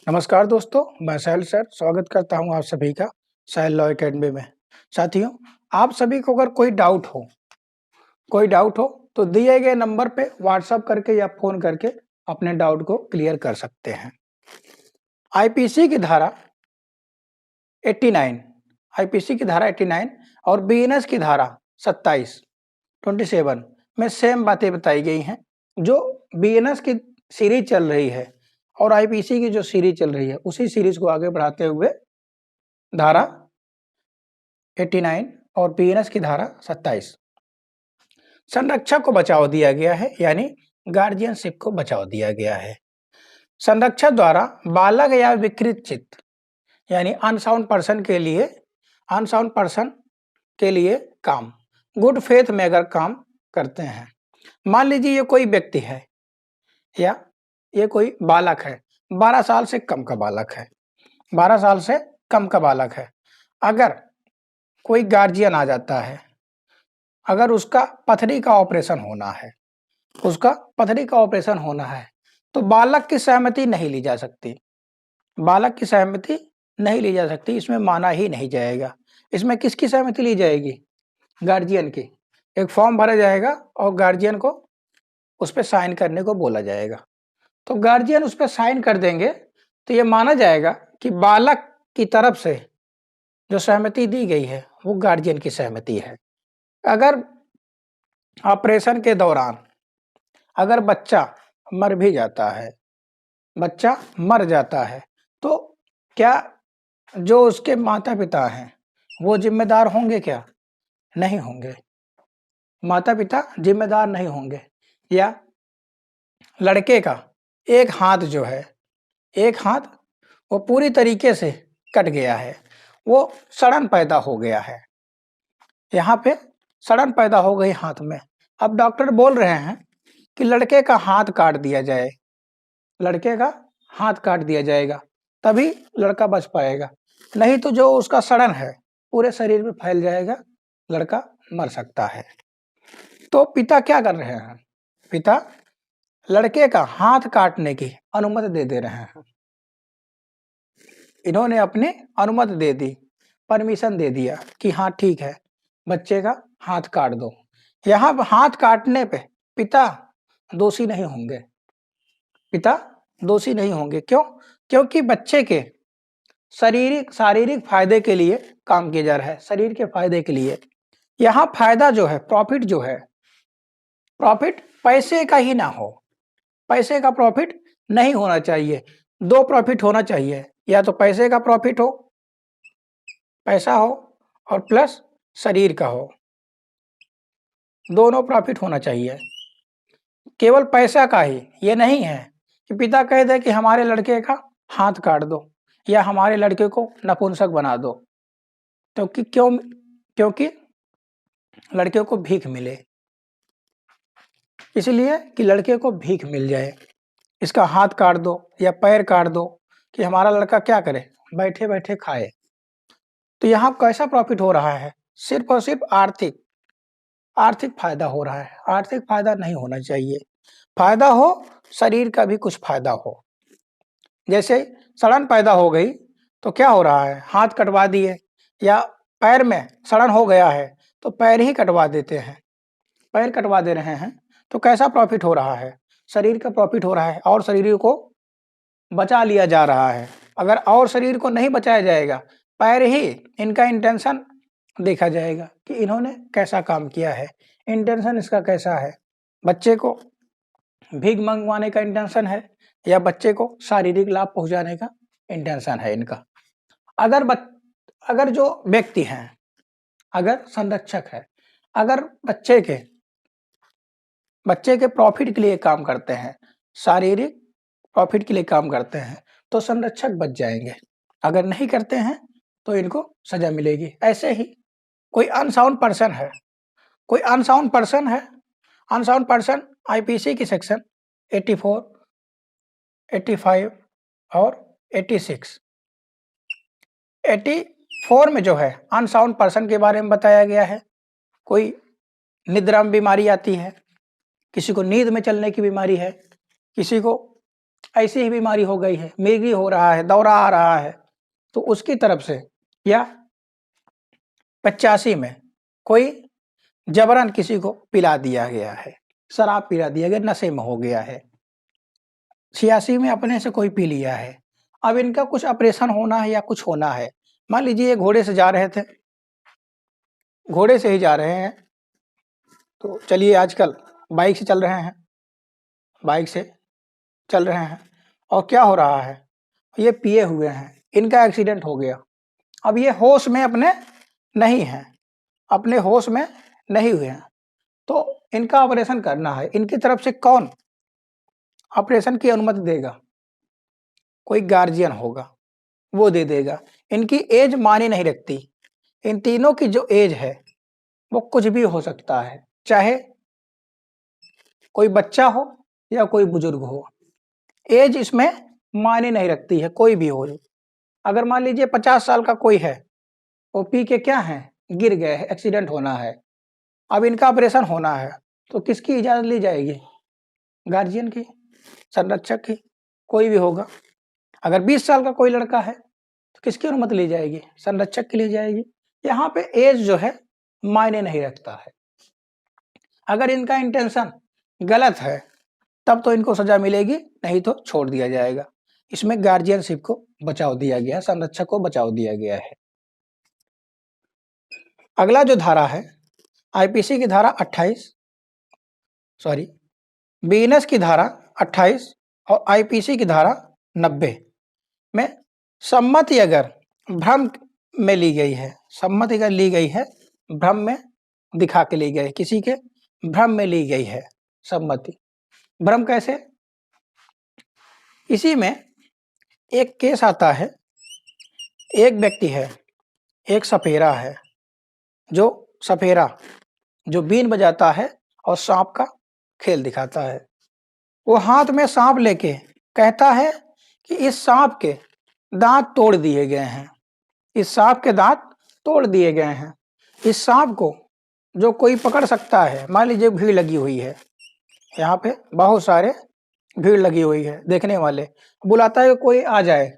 नमस्कार दोस्तों, मैं साहिल सर स्वागत करता हूं आप सभी का साहिल लॉ एकेडमी में। साथियों, आप सभी को अगर कोई डाउट हो तो दिए गए नंबर पे व्हाट्सएप करके या फोन करके अपने डाउट को क्लियर कर सकते हैं। आईपीसी की धारा 89 आईपीसी की धारा 89 और बीएनएस की धारा 27 में सेम बातें बताई गई हैं। जो बीएनएस की सीरीज चल रही है और आईपीसी की जो सीरीज चल रही है उसी सीरीज को आगे बढ़ाते हुए धारा 89 और बीएनएस की धारा 27 संरक्षक को बचाव दिया गया है, यानी गार्जियनशिप को बचाव दिया गया है। संरक्षक द्वारा बालक या विकृत चित्त यानी अनसाउंड पर्सन के लिए काम गुड फेथ में अगर काम करते हैं। मान लीजिए ये कोई व्यक्ति है या ये कोई बालक है, 12 साल से कम का बालक है, 12 साल से कम का बालक है। अगर कोई गार्जियन आ जाता है, अगर उसका पथरी का ऑपरेशन होना है तो बालक की सहमति नहीं ली जा सकती। इसमें माना ही नहीं जाएगा। इसमें किसकी सहमति ली जाएगी? गार्जियन की। एक फॉर्म भरा जाएगा और गार्जियन को उस पर साइन करने को बोला जाएगा। तो गार्जियन उस पर साइन कर देंगे तो ये माना जाएगा कि बालक की तरफ से जो सहमति दी गई है वो गार्जियन की सहमति है। अगर ऑपरेशन के दौरान अगर बच्चा मर जाता है तो क्या जो उसके माता पिता हैं वो जिम्मेदार होंगे? क्या नहीं होंगे। माता पिता जिम्मेदार नहीं होंगे। या लड़के का एक हाथ वो पूरी तरीके से कट गया है, वो सड़न पैदा हो गया है, यहाँ पे सड़न पैदा हो गई हाथ में। अब डॉक्टर बोल रहे हैं कि लड़के का हाथ काट दिया जाएगा, तभी लड़का बच पाएगा। नहीं तो जो उसका सड़न है पूरे शरीर में फैल जाएगा, लड़का मर सकता है। तो पिता क्या कर रहे हैं? पिता लड़के का हाथ काटने की अनुमति दे रहे हैं। इन्होंने अपनी अनुमति दे दी, परमिशन दे दिया कि हाँ ठीक है, बच्चे का हाथ काट दो। यहाँ हाथ काटने पे पिता दोषी नहीं होंगे। क्यों? क्योंकि बच्चे के शारीरिक फायदे के लिए काम किया जा रहा है, शरीर के फायदे के लिए। यहाँ फायदा जो है, प्रॉफिट पैसे का ही ना हो, पैसे का प्रॉफिट नहीं होना चाहिए। दो प्रॉफिट होना चाहिए, या तो पैसे का प्रॉफिट हो, पैसा हो, और प्लस शरीर का हो, दोनों प्रॉफिट होना चाहिए। केवल पैसा का ही ये नहीं है कि पिता कह दे कि हमारे लड़के का हाथ काट दो या हमारे लड़के को नपुंसक बना दो, तो क्योंकि लड़के को भीख मिले, इसलिए कि लड़के को भीख मिल जाए, इसका हाथ काट दो या पैर काट दो कि हमारा लड़का क्या करे, बैठे बैठे खाए। तो यहाँ कैसा प्रॉफिट हो रहा है? सिर्फ और सिर्फ आर्थिक फायदा हो रहा है। आर्थिक फायदा नहीं होना चाहिए। फायदा हो, शरीर का भी कुछ फायदा हो। जैसे सड़न पैदा हो गई तो क्या हो रहा है? हाथ कटवा दिए, या पैर में सड़न हो गया है तो पैर ही कटवा देते हैं, पैर कटवा दे रहे हैं। तो कैसा प्रॉफिट हो रहा है? शरीर का प्रॉफिट हो रहा है और शरीर को बचा लिया जा रहा है। अगर और शरीर को नहीं बचाया जाएगा, पैर ही इनका इंटेंशन देखा जाएगा कि इन्होंने कैसा काम किया है, इंटेंशन इसका कैसा है। बच्चे को भीख मंगवाने का इंटेंशन है या बच्चे को शारीरिक लाभ पहुंचाने का इंटेंशन है इनका। अगर जो व्यक्ति हैं, अगर संरक्षक है, अगर बच्चे के प्रॉफिट के लिए काम करते हैं, शारीरिक प्रॉफिट के लिए काम करते हैं, तो संरक्षक बच जाएंगे। अगर नहीं करते हैं तो इनको सजा मिलेगी। ऐसे ही कोई अनसाउंड पर्सन आईपीसी की सेक्शन 84, 85 और 84 में जो है अनसाउंड पर्सन के बारे में बताया गया है। कोई निद्रा में बीमारी आती है, किसी को नींद में चलने की बीमारी है, किसी को ऐसी ही बीमारी हो गई है, मिर्गी हो रहा है, दौरा आ रहा है, तो उसकी तरफ से, या 85 में कोई जबरन किसी को पिला दिया गया है, शराब पिला दिया गया, नशे में हो गया है, 86 में अपने से कोई पी लिया है, अब इनका कुछ ऑपरेशन होना है या कुछ होना है। मान लीजिए घोड़े से जा रहे थे, घोड़े से ही जा रहे हैं, तो चलिए आजकल बाइक से चल रहे हैं, बाइक से चल रहे हैं, और क्या हो रहा है, ये पिए हुए हैं, इनका एक्सीडेंट हो गया, अब ये होश में अपने नहीं हैं, अपने होश में नहीं हुए हैं, तो इनका ऑपरेशन करना है, इनकी तरफ से कौन ऑपरेशन की अनुमति देगा? कोई गार्जियन होगा, वो दे देगा। इनकी एज मायने नहीं रखती, इन तीनों की जो एज है वो कुछ भी हो सकता है, चाहे कोई बच्चा हो या कोई बुजुर्ग हो, एज इसमें मायने नहीं रखती है, कोई भी हो। अगर मान लीजिए 50 साल का कोई है, वो पी के क्या है, गिर गए हैं, एक्सीडेंट होना है, अब इनका ऑपरेशन होना है, तो किसकी इजाजत ली जाएगी? गार्जियन की, संरक्षक की, कोई भी होगा। अगर 20 साल का कोई लड़का है तो किसकी अनुमति ली जाएगी? संरक्षक की ली जाएगी। यहाँ पे एज जो है मायने नहीं रखता है। अगर इनका इंटेंशन गलत है तब तो इनको सजा मिलेगी, नहीं तो छोड़ दिया जाएगा। इसमें गार्जियनशिप को बचाव दिया गया है, संरक्षक को बचाव दिया गया है। अगला जो धारा है आईपीसी की धारा 28, सॉरी बीएनएस की धारा 28 और आईपीसी की धारा 90 में सम्मति अगर भ्रम में ली गई है, सम्मति अगर ली गई है, भ्रम में दिखा के ली गई, किसी के भ्रम में ली गई है सम्मति। भ्रम कैसे? इसी में एक केस आता है, एक व्यक्ति है, एक सपेरा है, जो सपेरा जो बीन बजाता है और सांप का खेल दिखाता है। वो हाथ में सांप लेके कहता है कि इस सांप के दांत तोड़ दिए गए हैं, इस सांप के दांत तोड़ दिए गए हैं। इस सांप को जो कोई पकड़ सकता है, मान लीजिए भीड़ लगी हुई है, यहाँ पे बहुत सारे भीड़ लगी हुई है देखने वाले, बुलाता है कि कोई आ जाए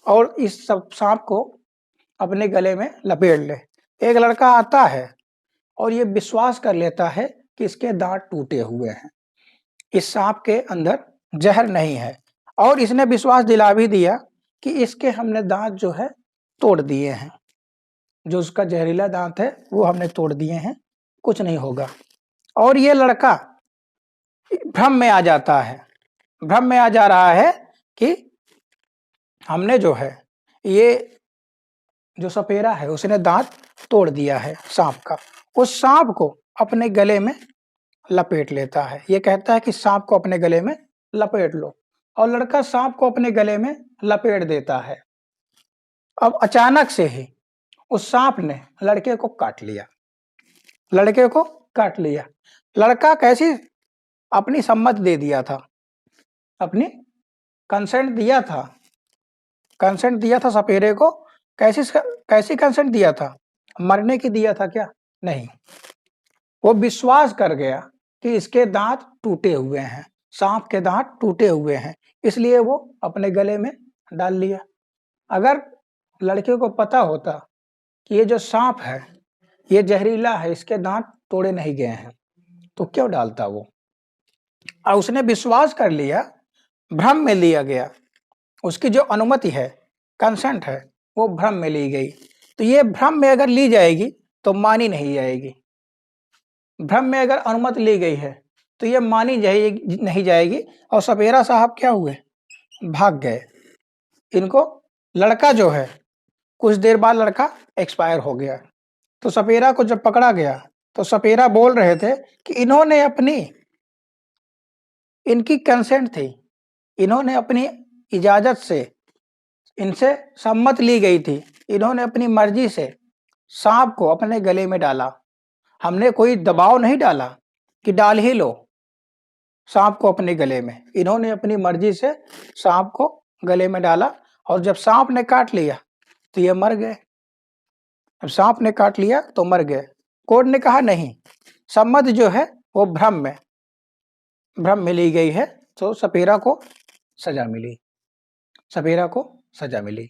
और इस सब सांप को अपने गले में लपेट ले। एक लड़का आता है और ये विश्वास कर लेता है कि इसके दांत टूटे हुए हैं, इस सांप के अंदर जहर नहीं है, और इसने विश्वास दिला भी दिया कि इसके हमने दांत जो है तोड़ दिए हैं, जो उसका जहरीला दांत है वो हमने तोड़ दिए हैं, कुछ नहीं होगा। और ये लड़का भ्रम में आ जाता है, भ्रम में आ जा रहा है कि हमने जो है ये जो सपेरा है उसने दांत तोड़ दिया है सांप का। उस सांप को अपने गले में लपेट लेता है, ये कहता है कि सांप को अपने गले में लपेट लो, और लड़का सांप को अपने गले में लपेट देता है। अब अचानक से ही उस सांप ने लड़के को काट लिया, लड़के को काट लिया। लड़का कैसी अपनी सम्मति दे दिया था, अपनी कंसेंट दिया था, कंसेंट दिया था सपेरे को। कैसी कंसेंट दिया था? मरने की दिया था क्या? नहीं, वो विश्वास कर गया कि इसके दांत टूटे हुए हैं, सांप के दांत टूटे हुए हैं, इसलिए वो अपने गले में डाल लिया। अगर लड़के को पता होता कि ये जो सांप है ये जहरीला है, इसके दांत तोड़े नहीं गए हैं, तो क्यों डालता वो? और उसने विश्वास कर लिया, भ्रम में लिया गया, उसकी जो अनुमति है, कंसेंट है, वो भ्रम में ली गई। तो ये भ्रम में अगर ली जाएगी तो मानी नहीं जाएगी। भ्रम में अगर अनुमति ली गई है तो ये मानी जाएगी नहीं जाएगी। और सपेरा साहब क्या हुए? भाग गए। इनको लड़का जो है, कुछ देर बाद लड़का एक्सपायर हो गया। तो सपेरा को जब पकड़ा गया तो सपेरा बोल रहे थे कि इन्होंने अपनी, इनकी कंसेंट थी, इन्होंने अपनी इजाजत से, इनसे सम्मति ली गई थी, इन्होंने अपनी मर्जी से सांप को अपने गले में डाला, हमने कोई दबाव नहीं डाला कि डाल ही लो सांप को अपने गले में। इन्होंने अपनी मर्जी से सांप को गले में डाला, और जब सांप ने काट लिया तो ये मर गए। अब सांप ने काट लिया तो मर गए। कोर्ट ने कहा नहीं, सम्मति जो है वो भ्रम में ली गई है, तो सपेरा को सजा मिली, सपेरा को सजा मिली।